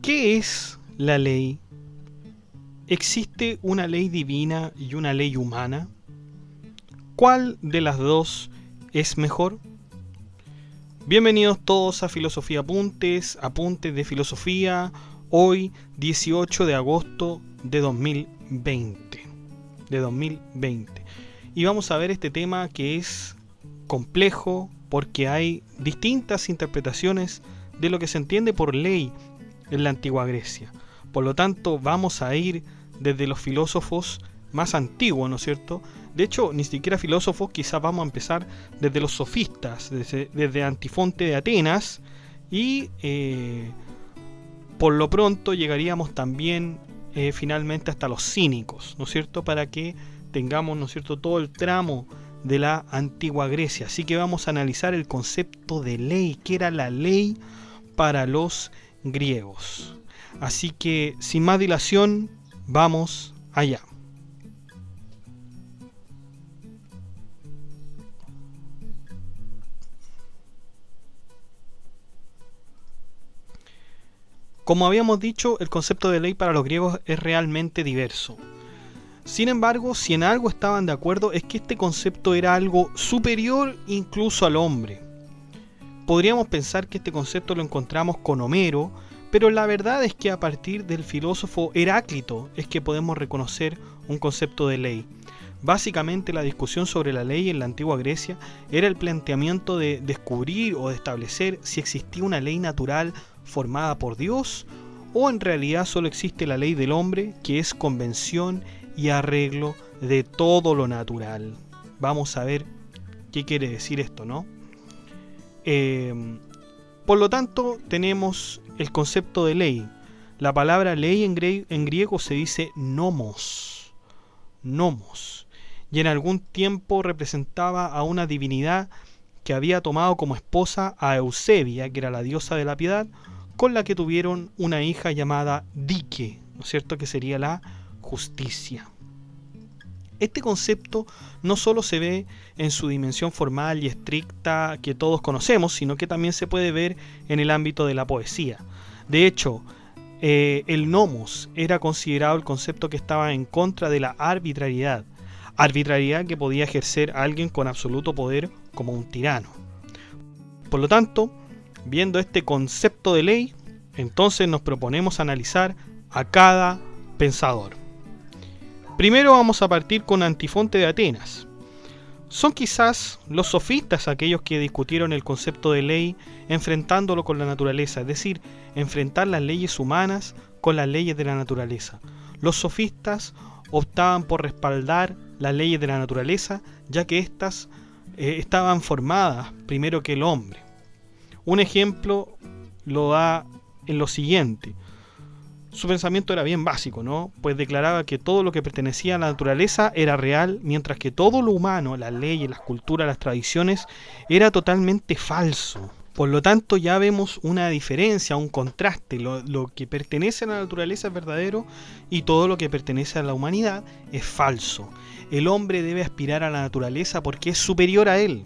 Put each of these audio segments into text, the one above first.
¿Qué es la ley? ¿Existe una ley divina y una ley humana? ¿Cuál de las dos es mejor? Bienvenidos todos a Filosofía Apuntes, Apuntes de Filosofía, hoy 18 de agosto de 2020. Y vamos a ver este tema que es complejo porque hay distintas interpretaciones de lo que se entiende por ley en la antigua Grecia. Por lo tanto, vamos a ir desde los filósofos más antiguos, ¿no es cierto? De hecho, ni siquiera filósofos, quizás vamos a empezar desde los sofistas, desde Antifonte de Atenas, y por lo pronto llegaríamos también finalmente hasta los cínicos, ¿no es cierto? Para que tengamos, ¿no es cierto?, todo el tramo de la antigua Grecia. Así que vamos a analizar el concepto de ley, que era la ley para los griegos. Así que, sin más dilación, vamos allá. Como habíamos dicho, el concepto de ley para los griegos es realmente diverso. Sin embargo, si en algo estaban de acuerdo es que este concepto era algo superior incluso al hombre. Podríamos pensar que este concepto lo encontramos con Homero, pero la verdad es que a partir del filósofo Heráclito es que podemos reconocer un concepto de ley. Básicamente la discusión sobre la ley en la antigua Grecia era el planteamiento de descubrir o de establecer si existía una ley natural formada por Dios o en realidad solo existe la ley del hombre, que es convención y arreglo de todo lo natural. Vamos a ver qué quiere decir esto, ¿no? Por lo tanto, tenemos el concepto de ley. La palabra ley en griego se dice nomos. Nomos. Y en algún tiempo representaba a una divinidad que había tomado como esposa a Eusebia, que era la diosa de la piedad, con la que tuvieron una hija llamada Dike, ¿no es cierto?, que sería la justicia. Este concepto no solo se ve en su dimensión formal y estricta que todos conocemos, sino que también se puede ver en el ámbito de la poesía. De hecho, el nomos era considerado el concepto que estaba en contra de la arbitrariedad que podía ejercer alguien con absoluto poder como un tirano. Por lo tanto, viendo este concepto de ley, entonces nos proponemos analizar a cada pensador. Primero vamos a partir con Antifonte de Atenas. Son quizás los sofistas aquellos que discutieron el concepto de ley enfrentándolo con la naturaleza, es decir, enfrentar las leyes humanas con las leyes de la naturaleza. Los sofistas optaban por respaldar las leyes de la naturaleza, ya que éstas estaban formadas primero que el hombre. Un ejemplo lo da en lo siguiente. Su pensamiento era bien básico, ¿no? Pues declaraba que todo lo que pertenecía a la naturaleza era real, mientras que todo lo humano, las leyes, las culturas, las tradiciones, era totalmente falso. Por lo tanto, ya vemos una diferencia, un contraste. Lo que pertenece a la naturaleza es verdadero y todo lo que pertenece a la humanidad es falso. El hombre debe aspirar a la naturaleza porque es superior a él.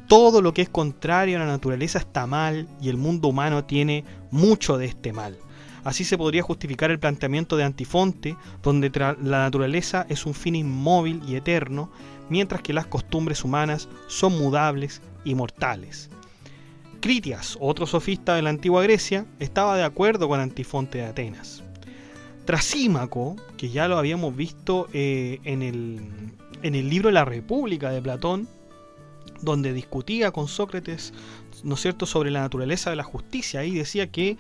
Todo lo que es contrario a la naturaleza está mal y el mundo humano tiene mucho de este mal. Así se podría justificar el planteamiento de Antifonte, donde la naturaleza es un fin inmóvil y eterno, mientras que las costumbres humanas son mudables y mortales. Critias, otro sofista de la antigua Grecia, estaba de acuerdo con Antifonte de Atenas. Trasímaco, que ya lo habíamos visto en el libro La República de Platón, donde discutía con Sócrates, ¿no es cierto?, sobre la naturaleza de la justicia, y decía que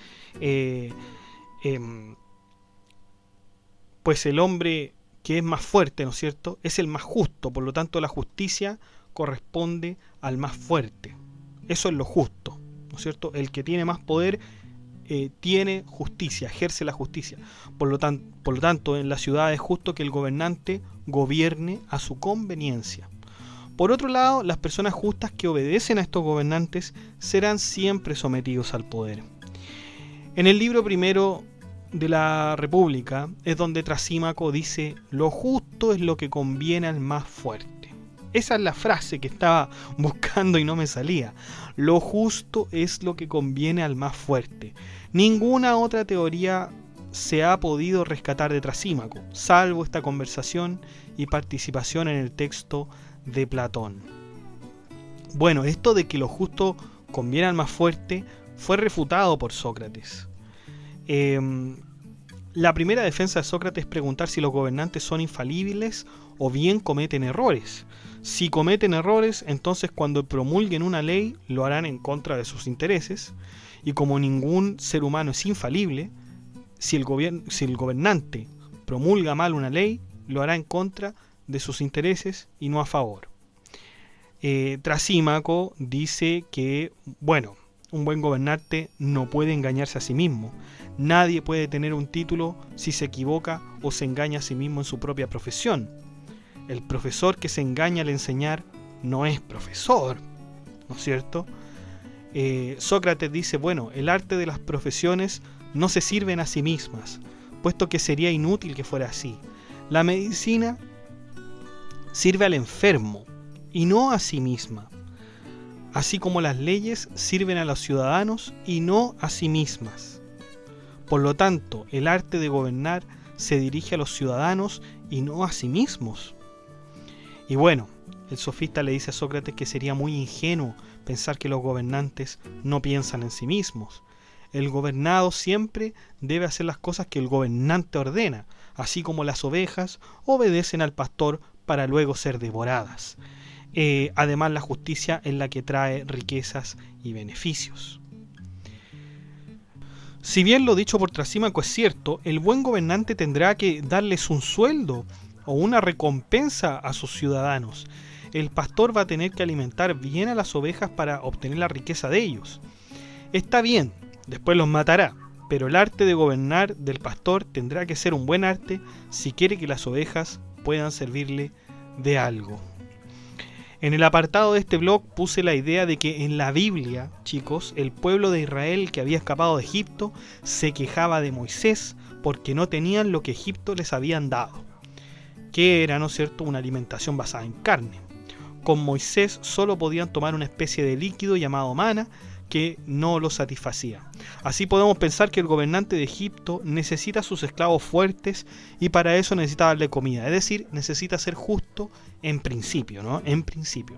pues el hombre que es más fuerte, ¿no es cierto?, es el más justo, por lo tanto la justicia corresponde al más fuerte. Eso es lo justo, ¿no es cierto? El que tiene más poder tiene justicia, ejerce la justicia. Por lo tanto, en la ciudad es justo que el gobernante gobierne a su conveniencia. Por otro lado, las personas justas que obedecen a estos gobernantes serán siempre sometidos al poder. En el libro primero de la República es donde Trasímaco dice: lo justo es lo que conviene al más fuerte. Esa es la frase que estaba buscando y no me salía. Lo justo es lo que conviene al más fuerte. Ninguna otra teoría se ha podido rescatar de Trasímaco, salvo esta conversación y participación en el texto de Platón. Bueno, esto de que lo justo conviene al más fuerte fue refutado por Sócrates. La primera defensa de Sócrates es preguntar si los gobernantes son infalibles o bien cometen errores. Si cometen errores, entonces cuando promulguen una ley lo harán en contra de sus intereses, y como ningún ser humano es infalible, si el gobernante promulga mal una ley, lo hará en contra de sus intereses y no a favor. Trasímaco dice que, bueno, un buen gobernante no puede engañarse a sí mismo. Nadie puede tener un título si se equivoca o se engaña a sí mismo en su propia profesión. El profesor que se engaña al enseñar no es profesor, ¿no es cierto? Sócrates dice, bueno, el arte de las profesiones no se sirven a sí mismas, puesto que sería inútil que fuera así. La medicina sirve al enfermo y no a sí misma, así como las leyes sirven a los ciudadanos y no a sí mismas. Por lo tanto, el arte de gobernar se dirige a los ciudadanos y no a sí mismos. Y bueno, el sofista le dice a Sócrates que sería muy ingenuo pensar que los gobernantes no piensan en sí mismos. El gobernado siempre debe hacer las cosas que el gobernante ordena, así como las ovejas obedecen al pastor para luego ser devoradas. Además, la justicia es la que trae riquezas y beneficios. Si bien lo dicho por Trasímaco es cierto, el buen gobernante tendrá que darles un sueldo o una recompensa a sus ciudadanos. El pastor va a tener que alimentar bien a las ovejas para obtener la riqueza de ellos. Está bien, después los matará, pero el arte de gobernar del pastor tendrá que ser un buen arte si quiere que las ovejas puedan servirle de algo. En el apartado de este blog puse la idea de que en la Biblia, chicos, el pueblo de Israel que había escapado de Egipto se quejaba de Moisés porque no tenían lo que Egipto les habían dado, que era, ¿no es cierto?, una alimentación basada en carne. Con Moisés solo podían tomar una especie de líquido llamado maná que no lo satisfacía. Así podemos pensar que el gobernante de Egipto necesita a sus esclavos fuertes y para eso necesita darle comida, es decir, necesita ser justo en principio, ¿no? En principio.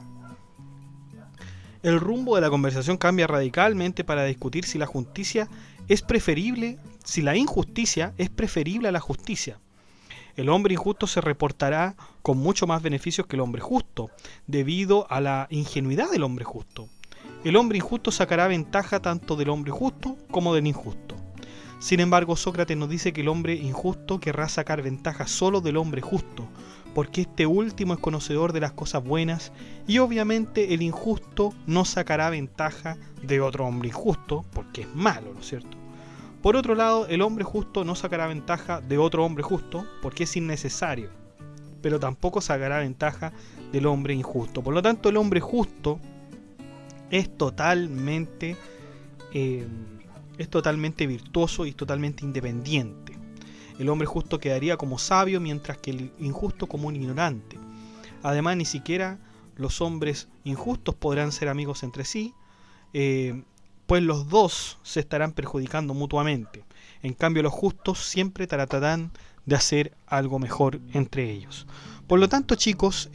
El rumbo de la conversación cambia radicalmente para discutir si la justicia es preferible, si la injusticia es preferible a la justicia. El hombre injusto se reportará con mucho más beneficios que el hombre justo, debido a la ingenuidad del hombre justo. El hombre injusto sacará ventaja tanto del hombre justo como del injusto. Sin embargo, Sócrates nos dice que el hombre injusto querrá sacar ventaja solo del hombre justo, porque este último es conocedor de las cosas buenas y obviamente el injusto no sacará ventaja de otro hombre injusto, porque es malo, ¿no es cierto? Por otro lado, el hombre justo no sacará ventaja de otro hombre justo, porque es innecesario, pero tampoco sacará ventaja del hombre injusto. Por lo tanto, el hombre justo es totalmente virtuoso y totalmente independiente. El hombre justo quedaría como sabio, mientras que el injusto como un ignorante. Además, ni siquiera los hombres injustos podrán ser amigos entre sí, pues los dos se estarán perjudicando mutuamente. En cambio, los justos siempre tratarán de hacer algo mejor entre ellos. Por lo tanto, chicos,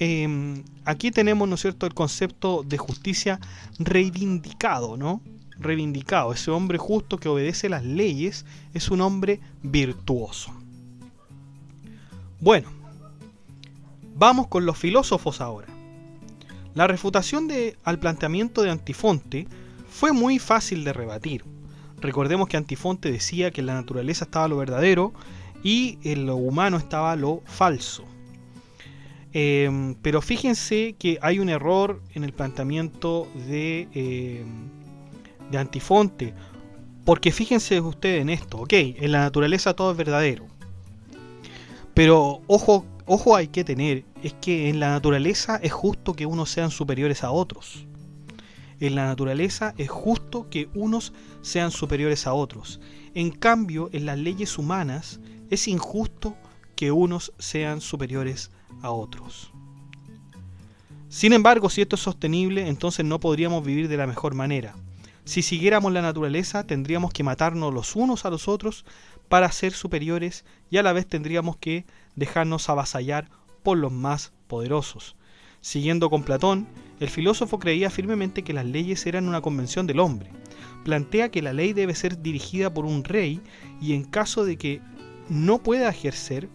aquí tenemos, ¿no es cierto?, el concepto de justicia reivindicado, ¿no? Reivindicado. Ese hombre justo que obedece las leyes es un hombre virtuoso. Bueno, vamos con los filósofos ahora. La refutación al planteamiento de Antifonte fue muy fácil de rebatir. Recordemos que Antifonte decía que en la naturaleza estaba lo verdadero y en lo humano estaba lo falso. Pero fíjense que hay un error en el planteamiento de Antifonte, porque fíjense ustedes en esto, ok, en la naturaleza todo es verdadero, pero ojo hay que tener, es que en la naturaleza es justo que unos sean superiores a otros. En la naturaleza es justo que unos sean superiores a otros. En cambio, en las leyes humanas es injusto que unos sean superiores a otros. Sin embargo, si esto es sostenible, entonces no podríamos vivir de la mejor manera. Si siguiéramos la naturaleza, tendríamos que matarnos los unos a los otros para ser superiores y a la vez tendríamos que dejarnos avasallar por los más poderosos. Siguiendo con Platón, el filósofo creía firmemente que las leyes eran una convención del hombre. Plantea que la ley debe ser dirigida por un rey y en caso de que no pueda ejercer,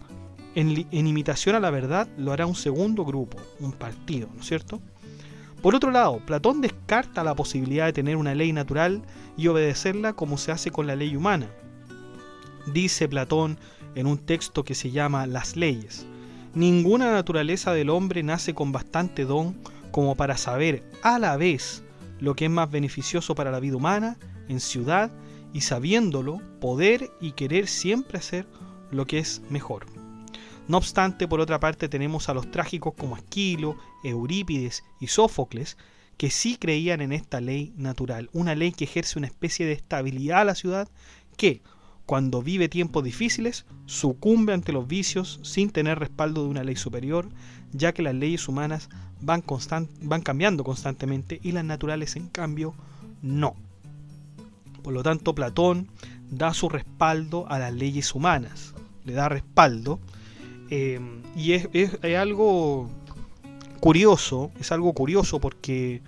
en imitación a la verdad, lo hará un segundo grupo, un partido, ¿no es cierto? Por otro lado, Platón descarta la posibilidad de tener una ley natural y obedecerla como se hace con la ley humana. Dice Platón en un texto que se llama Las leyes: ninguna naturaleza del hombre nace con bastante don como para saber a la vez lo que es más beneficioso para la vida humana en ciudad y sabiéndolo, poder y querer siempre hacer lo que es mejor. No obstante, por otra parte, tenemos a los trágicos como Esquilo, Eurípides y Sófocles, que sí creían en esta ley natural, una ley que ejerce una especie de estabilidad a la ciudad que, cuando vive tiempos difíciles, sucumbe ante los vicios sin tener respaldo de una ley superior, ya que las leyes humanas van cambiando constantemente y las naturales, en cambio, no. Por lo tanto, Platón da su respaldo a las leyes humanas, le da respaldo. Y es algo curioso, porque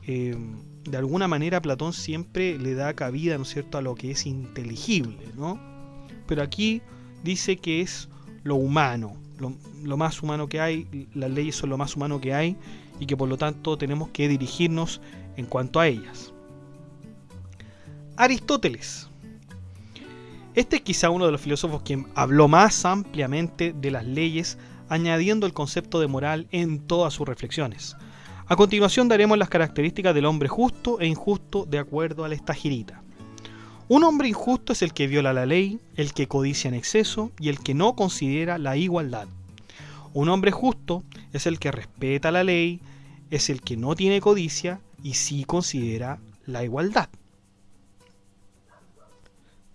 de alguna manera Platón siempre le da cabida, ¿no es cierto?, a lo que es inteligible, ¿no? Pero aquí dice que es lo humano, lo más humano que hay, las leyes son lo más humano que hay y que por lo tanto tenemos que dirigirnos en cuanto a ellas. Aristóteles. Este es quizá uno de los filósofos que habló más ampliamente de las leyes, añadiendo el concepto de moral en todas sus reflexiones. A continuación daremos las características del hombre justo e injusto de acuerdo a la Estagirita. Un hombre injusto es el que viola la ley, el que codicia en exceso y el que no considera la igualdad. Un hombre justo es el que respeta la ley, es el que no tiene codicia y sí considera la igualdad.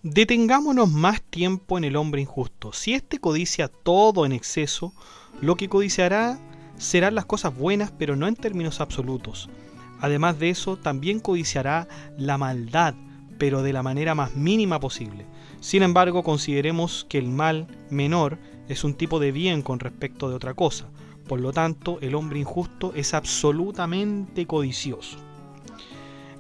Detengámonos más tiempo en el hombre injusto. Si éste codicia todo en exceso, lo que codiciará serán las cosas buenas, pero no en términos absolutos. Además de eso, también codiciará la maldad, pero de la manera más mínima posible. Sin embargo, consideremos que el mal menor es un tipo de bien con respecto de otra cosa. Por lo tanto, el hombre injusto es absolutamente codicioso.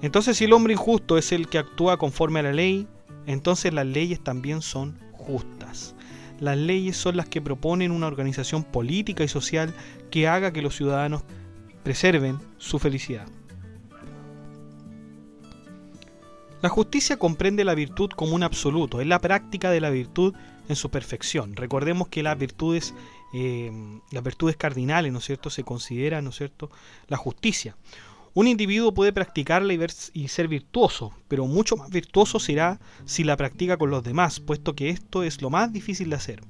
Entonces, si el hombre injusto es el que actúa conforme a la ley, entonces las leyes también son justas. Las leyes son las que proponen una organización política y social que haga que los ciudadanos preserven su felicidad. La justicia comprende la virtud como un absoluto, es la práctica de la virtud en su perfección. Recordemos que las virtudes cardinales, ¿no es cierto?, se considera, ¿no es cierto?, la justicia. Un individuo puede practicarla y ser virtuoso, pero mucho más virtuoso será si la practica con los demás, puesto que esto es lo más difícil de hacer.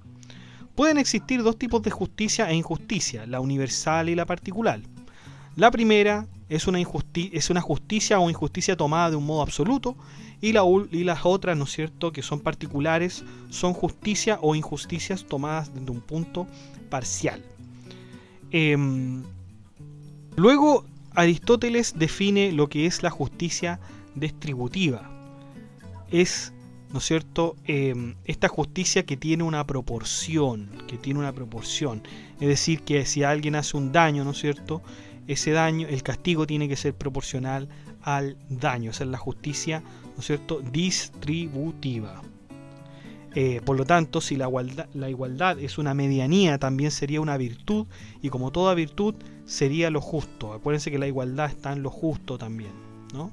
Pueden existir dos tipos de justicia e injusticia, la universal y la particular. La primera es una justicia o injusticia tomada de un modo absoluto, y las otras, ¿no es cierto?, que son particulares, son justicia o injusticias tomadas desde un punto parcial. Luego, Aristóteles define lo que es la justicia distributiva. Es, ¿no es cierto?, esta justicia que tiene una proporción. Es decir, que si alguien hace un daño, ¿no es cierto?, ese daño, el castigo tiene que ser proporcional al daño. Esa es la justicia, ¿no es cierto?, distributiva. Por lo tanto, si la igualdad es una medianía, también sería una virtud, y como toda virtud, sería lo justo. Acuérdense que la igualdad está en lo justo también, ¿no?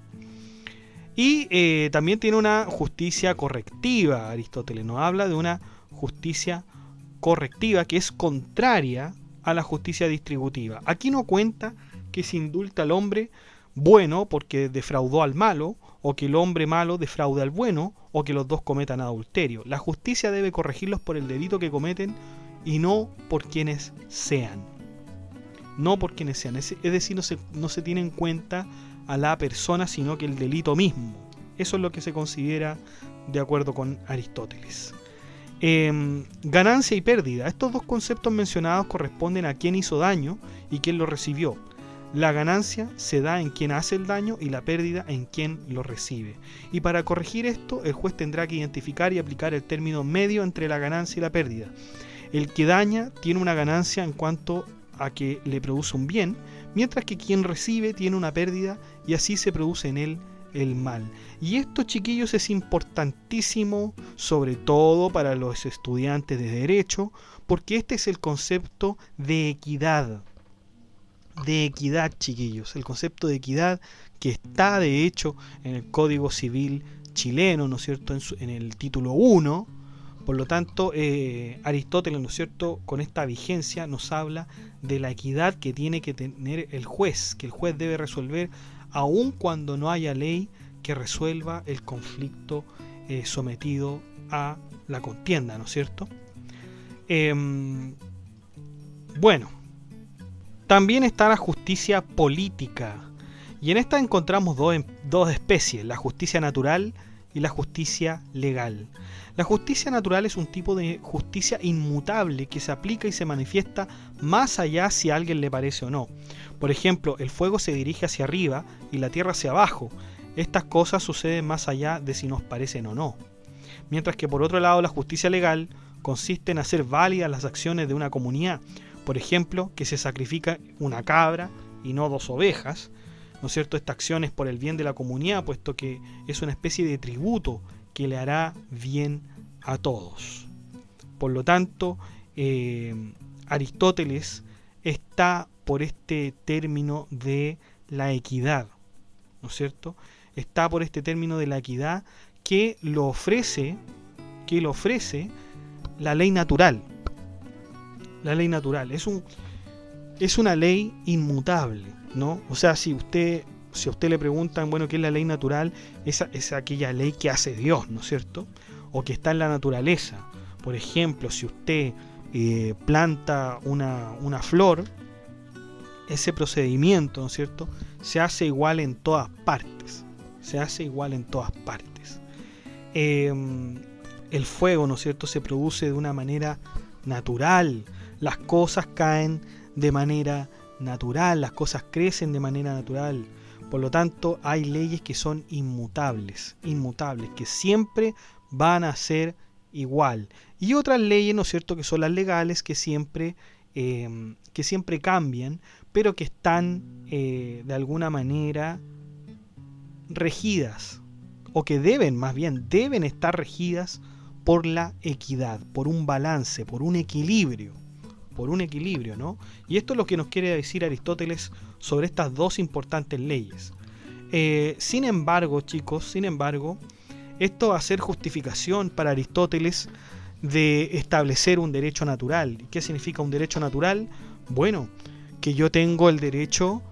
Y también tiene una justicia correctiva. Aristóteles nos habla de una justicia correctiva que es contraria a la justicia distributiva. Aquí no cuenta que se indulta al hombre bueno porque defraudó al malo, o que el hombre malo defraude al bueno, o que los dos cometan adulterio. La justicia debe corregirlos por el delito que cometen y no por quienes sean. Es decir, no se tiene en cuenta a la persona, sino que el delito mismo. Eso es lo que se considera de acuerdo con Aristóteles. Ganancia y pérdida. Estos dos conceptos mencionados corresponden a quién hizo daño y quién lo recibió. La ganancia se da en quien hace el daño y la pérdida en quien lo recibe. Y para corregir esto, el juez tendrá que identificar y aplicar el término medio entre la ganancia y la pérdida. El que daña tiene una ganancia en cuanto a que le produce un bien, mientras que quien recibe tiene una pérdida y así se produce en él el mal. Y esto, chiquillos, es importantísimo, sobre todo para los estudiantes de Derecho, porque este es el concepto de equidad. De equidad, chiquillos, el concepto de equidad que está de hecho en el Código Civil chileno, ¿no es cierto?, en el título 1. Por lo tanto, Aristóteles, ¿no es cierto?, con esta vigencia nos habla de la equidad que tiene que tener el juez, que el juez debe resolver aun cuando no haya ley que resuelva el conflicto sometido a la contienda, ¿no es cierto? Bueno, también está la justicia política, y en esta encontramos dos especies, la justicia natural y la justicia legal. La justicia natural es un tipo de justicia inmutable que se aplica y se manifiesta más allá si a alguien le parece o no. Por ejemplo, el fuego se dirige hacia arriba y la tierra hacia abajo. Estas cosas suceden más allá de si nos parecen o no. Mientras que por otro lado, la justicia legal consiste en hacer válidas las acciones de una comunidad. Por ejemplo, que se sacrifica una cabra y no 2 ovejas, ¿no es cierto? Esta acción es por el bien de la comunidad, puesto que es una especie de tributo que le hará bien a todos. Por lo tanto, Aristóteles está por este término de la equidad, ¿no es cierto? Está por este término de la equidad que lo ofrece la ley natural. La ley natural es una ley inmutable, ¿no? O sea, si a usted le preguntan, bueno, ¿qué es la ley natural? Es aquella ley que hace Dios, ¿no es cierto? O que está en la naturaleza. Por ejemplo, si usted planta una flor, ese procedimiento, ¿no es cierto?, se hace igual en todas partes. Se hace igual en todas partes. El fuego, ¿no es cierto?, se produce de una manera natural. Las cosas caen de manera natural, las cosas crecen de manera natural. Por lo tanto, hay leyes que son inmutables, que siempre van a ser igual. Y otras leyes, ¿no es cierto?, que son las legales, que siempre cambian, pero que están de alguna manera regidas, o que deben estar regidas por la equidad, por un balance, por un equilibrio, ¿no? Y esto es lo que nos quiere decir Aristóteles sobre estas dos importantes leyes. Sin embargo, chicos, esto va a ser justificación para Aristóteles de establecer un derecho natural. ¿Y qué significa un derecho natural? Bueno, que yo tengo el derecho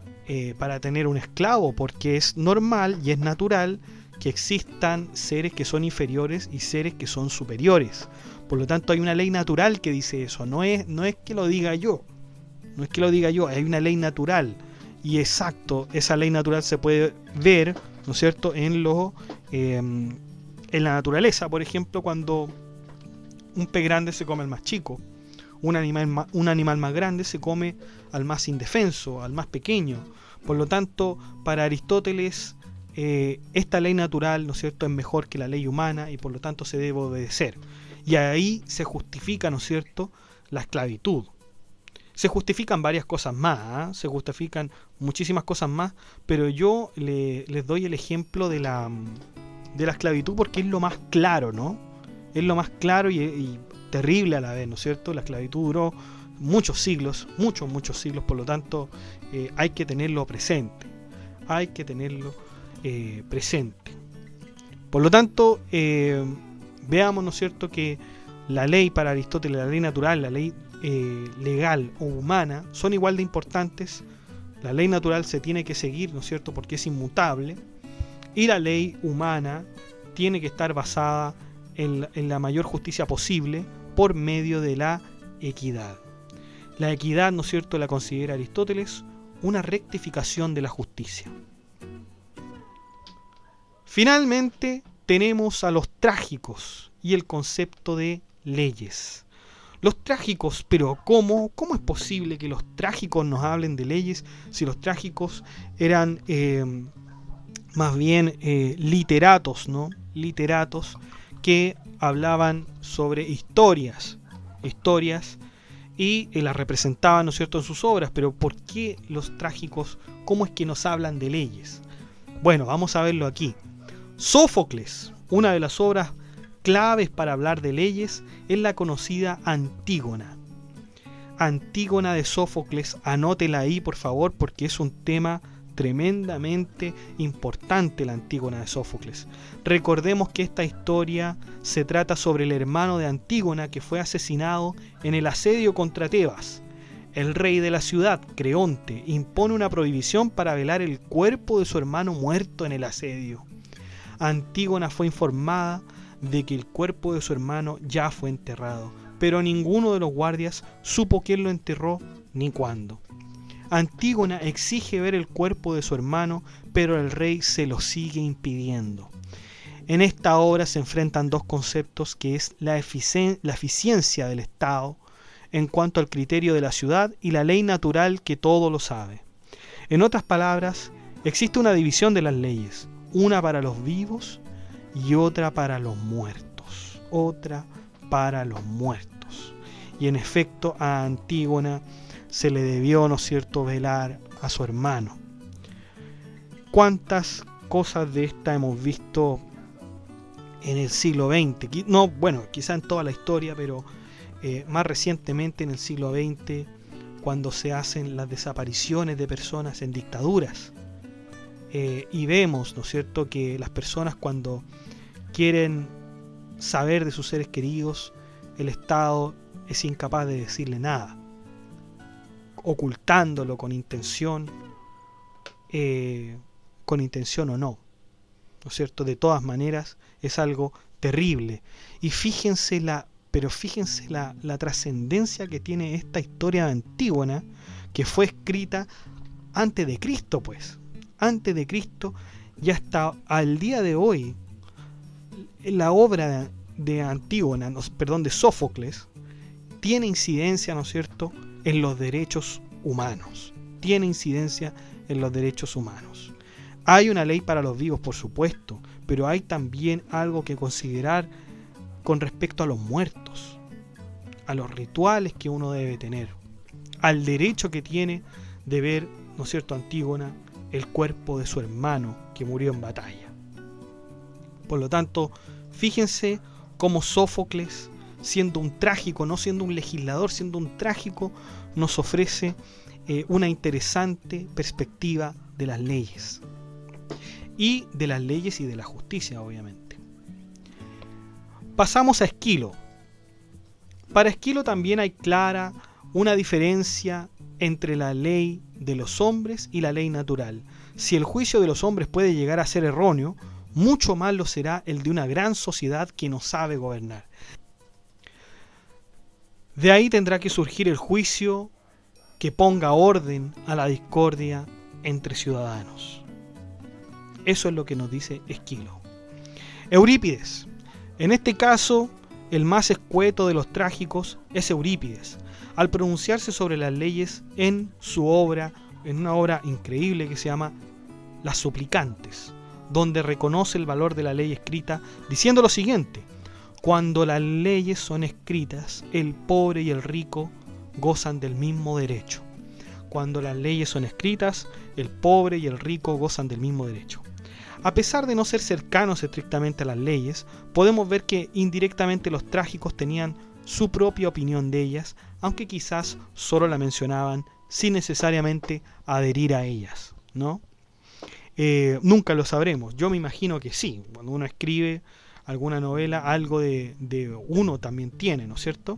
para tener un esclavo, porque es normal y es natural que existan seres que son inferiores y seres que son superiores. Por lo tanto, hay una ley natural que dice eso. No es que lo diga yo. Hay una ley natural. Y exacto, esa ley natural se puede ver, ¿no es cierto?, en la naturaleza. Por ejemplo, cuando un pez grande se come al más chico, un animal más grande se come al más indefenso, al más pequeño. Por lo tanto, para Aristóteles, esta ley natural, ¿no es cierto?, es mejor que la ley humana y por lo tanto se debe obedecer. Y ahí se justifica, ¿no es cierto?, la esclavitud. Se justifican varias cosas más, se justifican muchísimas cosas más, pero yo les doy el ejemplo de la esclavitud porque es lo más claro, ¿no? Es lo más claro y terrible a la vez, ¿no es cierto? La esclavitud duró muchos siglos, muchos siglos, por lo tanto hay que tenerlo presente. Por lo tanto, veamos, ¿no es cierto?, que la ley para Aristóteles, la ley natural, la ley legal o humana, son igual de importantes. La ley natural se tiene que seguir, ¿no es cierto?, porque es inmutable, y la ley humana tiene que estar basada en la mayor justicia posible por medio de la equidad. La equidad, ¿no es cierto?, la considera Aristóteles una rectificación de la justicia. Finalmente tenemos a los trágicos y el concepto de leyes. Los trágicos, pero ¿cómo? ¿Cómo es posible que los trágicos nos hablen de leyes si los trágicos eran más bien literatos, ¿no? Literatos que hablaban sobre historias y las representaban, ¿no es cierto?, en sus obras. Pero ¿por qué los trágicos? ¿Cómo es que nos hablan de leyes? Bueno, vamos a verlo aquí. Sófocles, una de las obras claves para hablar de leyes, es la conocida Antígona. Antígona de Sófocles, anótela ahí por favor, porque es un tema tremendamente importante, la Antígona de Sófocles. Recordemos que esta historia se trata sobre el hermano de Antígona que fue asesinado en el asedio contra Tebas. El rey de la ciudad, Creonte, impone una prohibición para velar el cuerpo de su hermano muerto en el asedio. Antígona fue informada de que el cuerpo de su hermano ya fue enterrado, pero ninguno de los guardias supo quién lo enterró ni cuándo. Antígona exige ver el cuerpo de su hermano, pero el rey se lo sigue impidiendo. En esta obra se enfrentan dos conceptos, que es la eficiencia del Estado en cuanto al criterio de la ciudad y la ley natural que todo lo sabe. En otras palabras, existe una división de las leyes, una para los vivos y otra para los muertos. Otra para los muertos. Y en efecto a Antígona se le debió, ¿no es cierto?, velar a su hermano. ¿Cuántas cosas de esta hemos visto en el siglo XX? No, bueno, quizá en toda la historia, pero más recientemente en el siglo XX, cuando se hacen las desapariciones de personas en dictaduras. Y vemos, ¿no es cierto?, que las personas cuando quieren saber de sus seres queridos, el Estado es incapaz de decirle nada, ocultándolo con intención o no, ¿no es cierto? De todas maneras es algo terrible. Y fíjense la trascendencia que tiene esta historia de Antígona, que fue escrita antes de Cristo, pues. Antes de Cristo, y hasta al día de hoy, la obra de Antígona, de Sófocles, tiene incidencia, ¿no es cierto?, en los derechos humanos. Tiene incidencia en los derechos humanos. Hay una ley para los vivos, por supuesto, pero hay también algo que considerar con respecto a los muertos, a los rituales que uno debe tener, al derecho que tiene de ver, ¿no es cierto?, Antígona, el cuerpo de su hermano que murió en batalla. Por lo tanto, fíjense cómo Sófocles, siendo un trágico, no siendo un legislador, siendo un trágico, nos ofrece una interesante perspectiva de las leyes. Y de las leyes y de la justicia, obviamente. Pasamos a Esquilo. Para Esquilo también hay clara una diferencia entre la ley de los hombres y la ley natural. Si el juicio de los hombres puede llegar a ser erróneo, mucho más lo será el de una gran sociedad que no sabe gobernar. De ahí tendrá que surgir el juicio que ponga orden a la discordia entre ciudadanos. Eso es lo que nos dice Esquilo. Eurípides. En este caso, el más escueto de los trágicos es Eurípides, al pronunciarse sobre las leyes en su obra, en una obra increíble que se llama Las Suplicantes, donde reconoce el valor de la ley escrita, diciendo lo siguiente: cuando las leyes son escritas, el pobre y el rico gozan del mismo derecho. Cuando las leyes son escritas, el pobre y el rico gozan del mismo derecho. A pesar de no ser cercanos estrictamente a las leyes, podemos ver que indirectamente los trágicos tenían su propia opinión de ellas, aunque quizás solo la mencionaban sin necesariamente adherir a ellas, ¿no? Nunca lo sabremos. Yo me imagino que sí. Cuando uno escribe alguna novela, algo de uno también tiene, ¿no es cierto?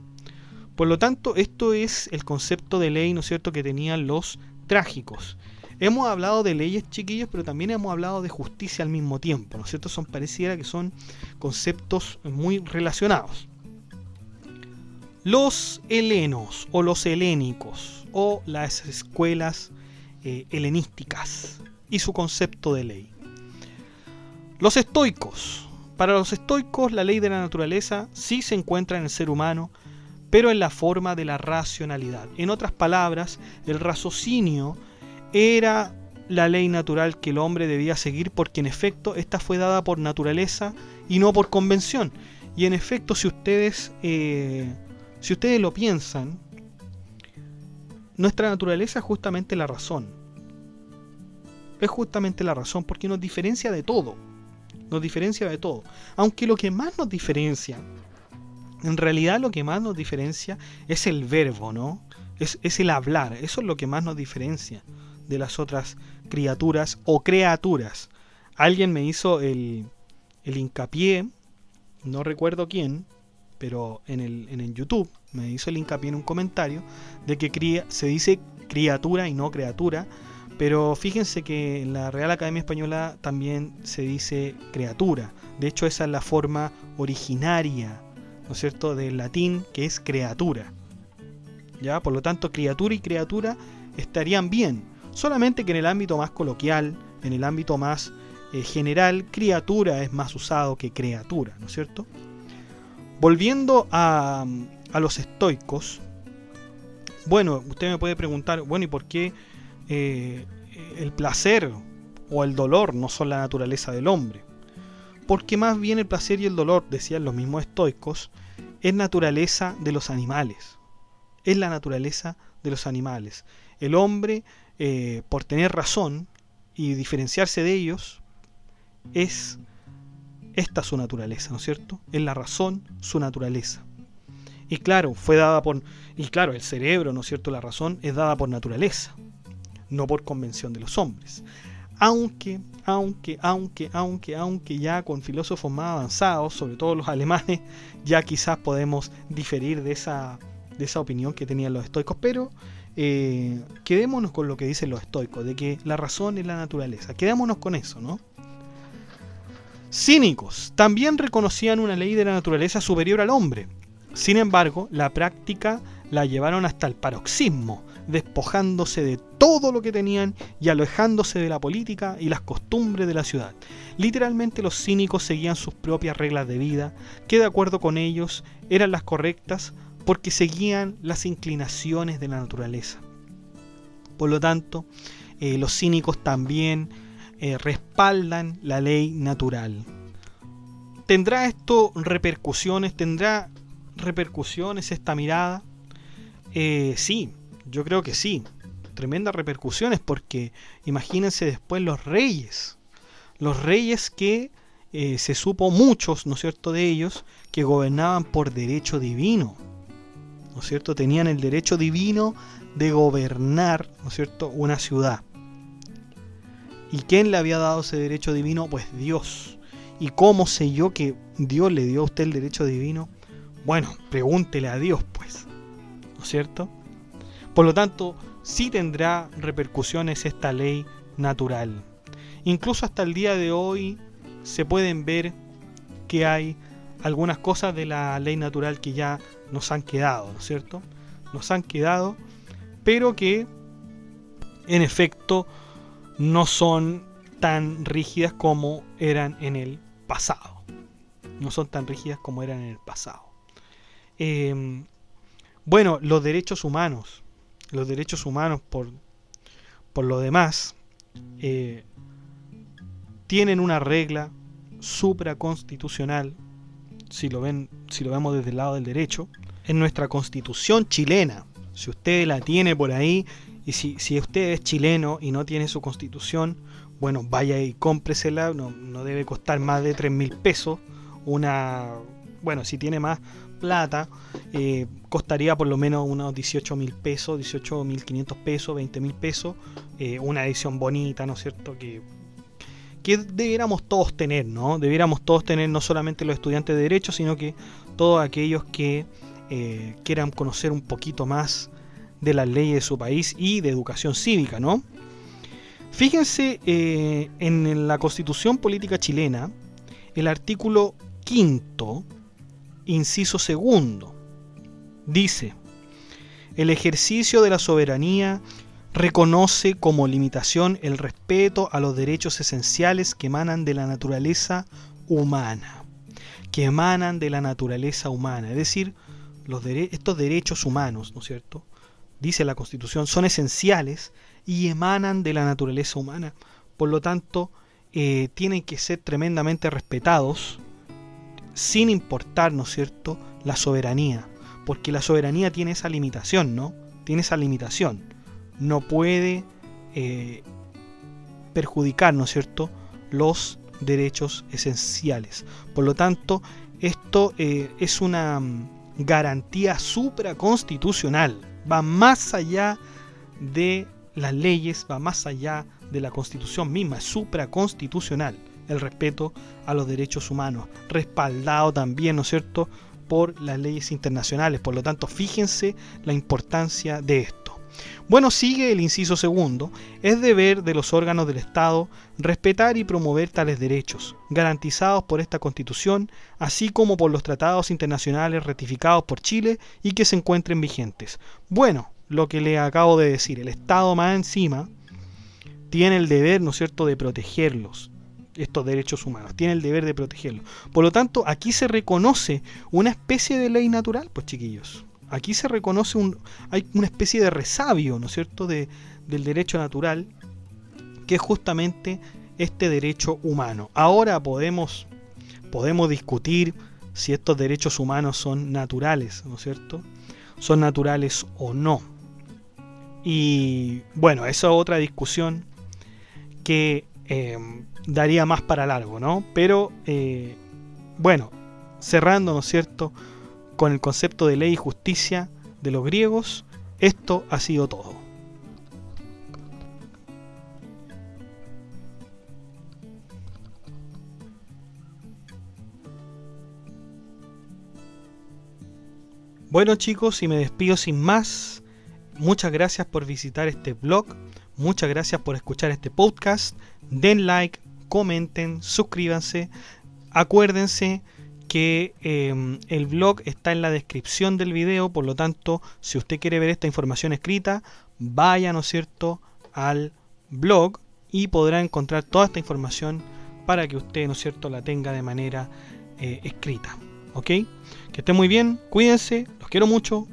Por lo tanto, esto es el concepto de ley, ¿no es cierto?, que tenían los trágicos. Hemos hablado de leyes, chiquillos, pero también hemos hablado de justicia al mismo tiempo, ¿no es cierto? Pareciera que son conceptos muy relacionados. Los helenos o los helénicos o las escuelas helenísticas y su concepto de ley. Los estoicos. Para los estoicos la ley de la naturaleza sí se encuentra en el ser humano, pero en la forma de la racionalidad. En otras palabras, el raciocinio era la ley natural que el hombre debía seguir, porque en efecto esta fue dada por naturaleza y no por convención. Y en efecto, si ustedes lo piensan, nuestra naturaleza es justamente la razón. Es justamente la razón, porque nos diferencia de todo. Nos diferencia de todo. Aunque lo que más nos diferencia, en realidad lo que más nos diferencia es el verbo, ¿no? Es el hablar. Eso es lo que más nos diferencia de las otras criaturas o creaturas. Alguien me hizo el hincapié, no recuerdo quién, pero en el YouTube me hizo el hincapié en un comentario de que se dice criatura y no creatura, pero fíjense que en la Real Academia Española también se dice criatura. De hecho, esa es la forma originaria, ¿no es cierto?, del latín, que es creatura. ¿Ya? Por lo tanto, criatura y criatura estarían bien. Solamente que en el ámbito más coloquial, en el ámbito más general, criatura es más usado que creatura, ¿no es cierto? Volviendo a los estoicos, bueno, usted me puede preguntar, bueno, ¿y por qué el placer o el dolor no son la naturaleza del hombre? Porque más bien el placer y el dolor, decían los mismos estoicos, es naturaleza de los animales. Es la naturaleza de los animales. El hombre, por tener razón y diferenciarse de ellos, es esta su naturaleza, ¿no es cierto? Es la razón, su naturaleza. Y claro, el cerebro, ¿no es cierto? La razón es dada por naturaleza, no por convención de los hombres. Aunque ya con filósofos más avanzados, sobre todo los alemanes, ya quizás podemos diferir de esa opinión que tenían los estoicos, pero quedémonos con lo que dicen los estoicos, de que la razón es la naturaleza. Quedémonos con eso, ¿no? Cínicos también reconocían una ley de la naturaleza superior al hombre. Sin embargo, la práctica la llevaron hasta el paroxismo, despojándose de todo lo que tenían y alejándose de la política y las costumbres de la ciudad. Literalmente los cínicos seguían sus propias reglas de vida, que de acuerdo con ellos eran las correctas porque seguían las inclinaciones de la naturaleza. Por lo tanto, los cínicos también respaldan la ley natural. ¿Tendrá esto repercusiones? ¿Tendrá repercusiones esta mirada? Sí, yo creo que sí. Tremendas repercusiones, porque imagínense después los reyes que se supo muchos, ¿no es cierto?, de ellos que gobernaban por derecho divino, ¿no es cierto? Tenían el derecho divino de gobernar, ¿no es cierto?, una ciudad. ¿Y quién le había dado ese derecho divino? Pues Dios. ¿Y cómo sé yo que Dios le dio a usted el derecho divino? Bueno, pregúntele a Dios, pues, ¿no es cierto? Por lo tanto, sí tendrá repercusiones esta ley natural. Incluso hasta el día de hoy se pueden ver que hay algunas cosas de la ley natural que ya nos han quedado, ¿no es cierto? Nos han quedado, pero que en efecto no son tan rígidas como eran en el pasado. No son tan rígidas como eran en el pasado. Bueno, los derechos humanos por lo demás tienen una regla supraconstitucional, si lo vemos desde el lado del derecho, en nuestra Constitución chilena. Si usted la tiene por ahí, y si usted es chileno y no tiene su Constitución, bueno, vaya y cómpresela, no debe costar más de 3.000 pesos. Bueno, si tiene más plata, costaría por lo menos unos 18.000 pesos, 18.500 pesos, 20.000 pesos, una edición bonita, ¿no es cierto?, que debiéramos todos tener, ¿no? Debiéramos todos tener, no solamente los estudiantes de Derecho, sino que todos aquellos que quieran conocer un poquito más de las leyes de su país y de educación cívica, ¿no? Fíjense en la Constitución Política Chilena, el artículo 5º, inciso 2, dice: el ejercicio de la soberanía reconoce como limitación el respeto a los derechos esenciales que emanan de la naturaleza humana. Es decir, estos derechos humanos, ¿no es cierto? Dice la Constitución, son esenciales y emanan de la naturaleza humana. Por lo tanto, tienen que ser tremendamente respetados sin importar, ¿no es cierto?, la soberanía. Porque la soberanía tiene esa limitación, ¿no? Tiene esa limitación. No puede perjudicar, ¿no es cierto?, los derechos esenciales. Por lo tanto, esto es una garantía supraconstitucional. Va más allá de las leyes, va más allá de la Constitución misma, es supraconstitucional el respeto a los derechos humanos, respaldado también, ¿no es cierto?, por las leyes internacionales. Por lo tanto, fíjense la importancia de esto. Bueno, sigue el inciso segundo. Es deber de los órganos del Estado respetar y promover tales derechos, garantizados por esta Constitución, así como por los tratados internacionales ratificados por Chile y que se encuentren vigentes. Bueno, lo que le acabo de decir, el Estado más encima tiene el deber, ¿no es cierto?, de protegerlos, estos derechos humanos, tiene el deber de protegerlos. Por lo tanto, aquí se reconoce una especie de ley natural, pues chiquillos. Aquí se reconoce hay una especie de resabio, ¿no es cierto?, del derecho natural, que es justamente este derecho humano. Ahora podemos discutir si estos derechos humanos son naturales, ¿no es cierto?, son naturales o no. Y bueno, esa es otra discusión que daría más para largo, ¿no? Pero bueno, cerrando, ¿no es cierto?, con el concepto de ley y justicia de los griegos, esto ha sido todo. Bueno chicos, y me despido sin más. Muchas gracias por visitar este blog, muchas gracias por escuchar este podcast. Den like, comenten, suscríbanse. Acuérdense que el blog está en la descripción del video, por lo tanto, si usted quiere ver esta información escrita, vaya, ¿no es cierto?, al blog y podrá encontrar toda esta información para que usted, ¿no es cierto?, la tenga de manera escrita. ¿Ok? Que estén muy bien, cuídense, los quiero mucho,